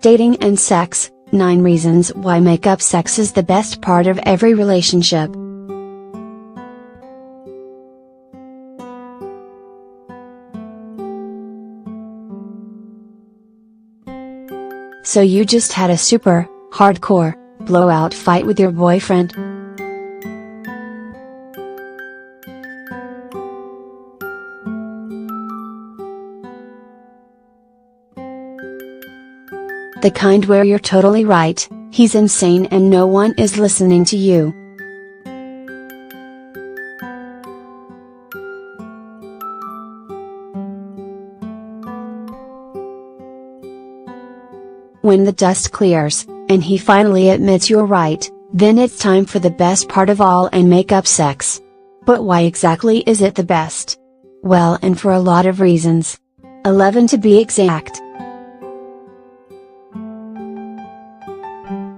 Dating and sex, 9 reasons why makeup sex is the best part of every relationship. So you just had a super, hardcore, blowout fight with your boyfriend? The kind where you're totally right, he's insane and no one is listening to you. When the dust clears, and he finally admits you're right, then it's time for the best part of all and makeup sex. But why exactly is it the best? Well, and for a lot of reasons. 11 to be exact.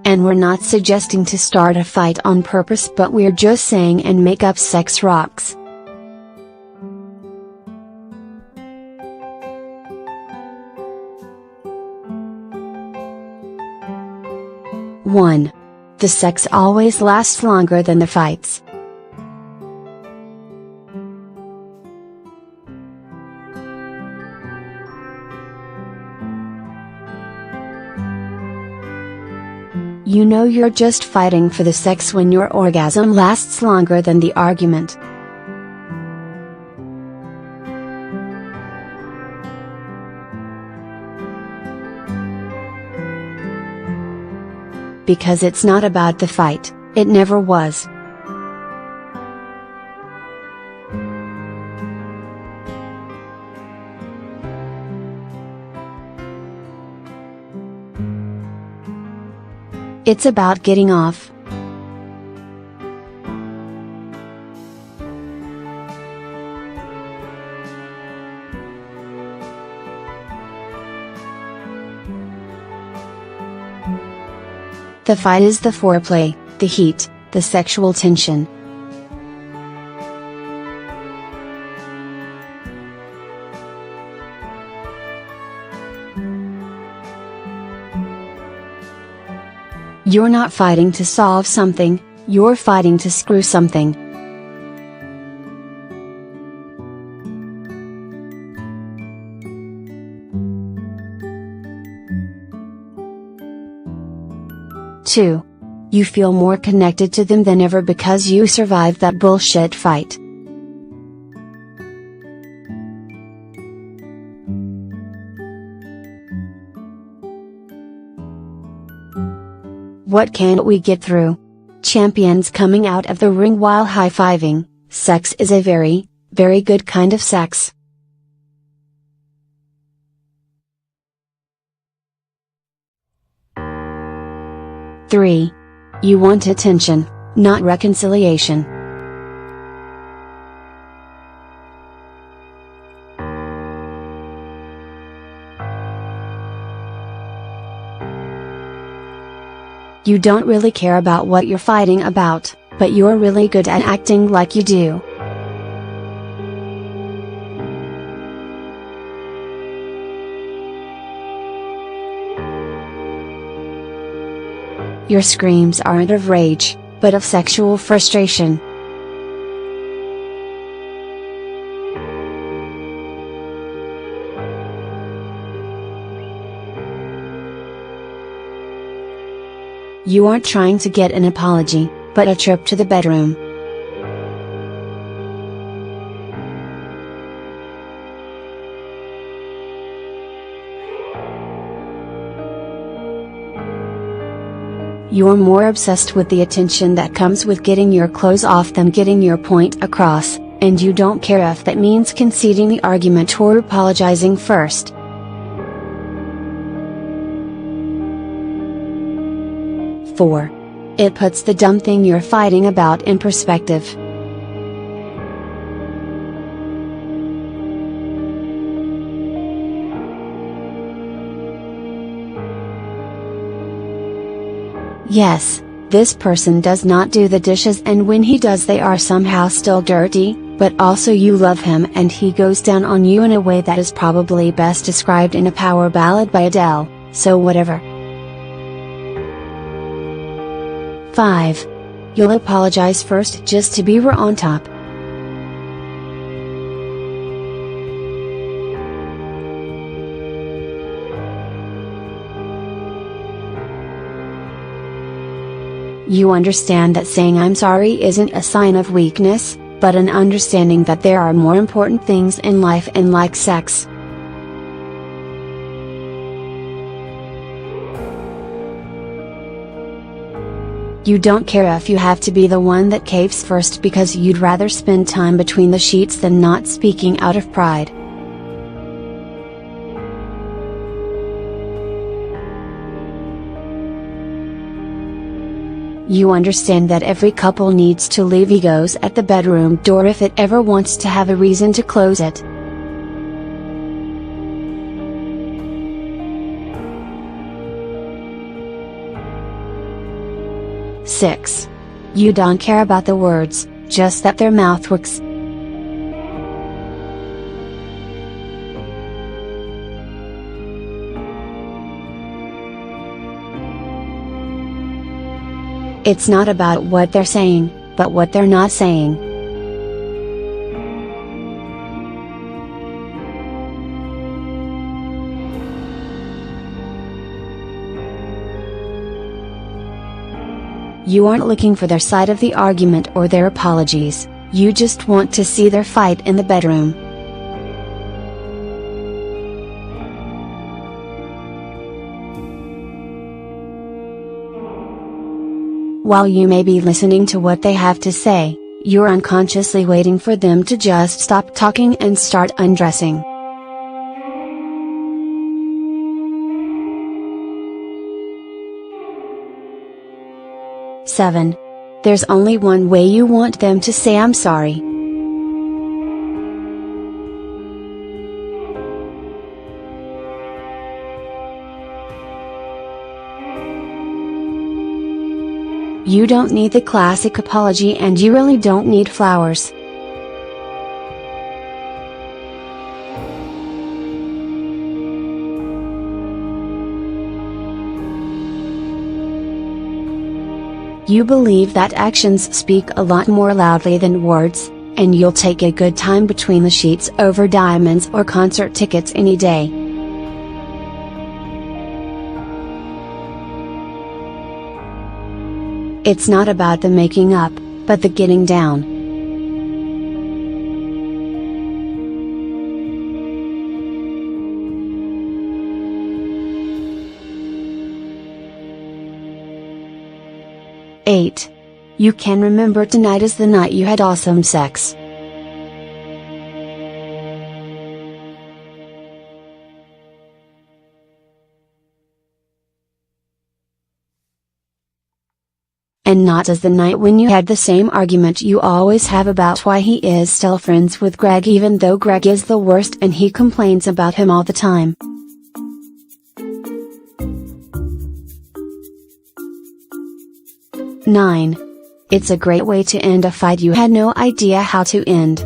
And we're not suggesting to start a fight on purpose, but we're just saying and makeup sex rocks. One. The sex always lasts longer than the fights. You know you're just fighting for the sex when your orgasm lasts longer than the argument. Because it's not about the fight, it never was. It's about getting off. The fight is the foreplay, the heat, the sexual tension. You're not fighting to solve something, you're fighting to screw something. Two. You feel more connected to them than ever because you survived that bullshit fight. What can't we get through? Champions coming out of the ring while high-fiving. Sex is a very, very good kind of sex. Three. You want attention, not reconciliation. You don't really care about what you're fighting about, but you're really good at acting like you do. Your screams aren't of rage, but of sexual frustration. You aren't trying to get an apology, but a trip to the bedroom. You're more obsessed with the attention that comes with getting your clothes off than getting your point across, and you don't care if that means conceding the argument or apologizing first. Four. It puts the dumb thing you're fighting about in perspective. Yes, this person does not do the dishes, and when he does they are somehow still dirty, but also you love him and he goes down on you in a way that is probably best described in a power ballad by Adele, so whatever. 5. You'll apologize first just to be on top. You understand that saying I'm sorry isn't a sign of weakness, but an understanding that there are more important things in life and like sex. You don't care if you have to be the one that caves first because you'd rather spend time between the sheets than not speaking out of pride. You understand that every couple needs to leave egos at the bedroom door if it ever wants to have a reason to close it. Six. You don't care about the words, just that their mouth works. It's not about what they're saying, but what they're not saying. You aren't looking for their side of the argument or their apologies, you just want to see their fight in the bedroom. While you may be listening to what they have to say, you're unconsciously waiting for them to just stop talking and start undressing. Seven. There's only one way you want them to say I'm sorry. You don't need the classic apology and you really don't need flowers. You believe that actions speak a lot more loudly than words, and you'll take a good time between the sheets over diamonds or concert tickets any day. It's not about the making up, but the getting down. Eight. You can remember tonight as the night you had awesome sex. And not as the night when you had the same argument you always have about why he is still friends with Greg even though Greg is the worst and he complains about him all the time. Nine. It's a great way to end a fight you had no idea how to end.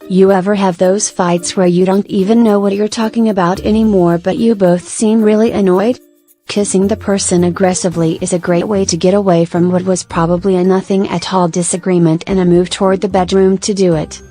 You ever have those fights where you don't even know what you're talking about anymore but you both seem really annoyed? Kissing the person aggressively is a great way to get away from what was probably a nothing at all disagreement and a move toward the bedroom to do it.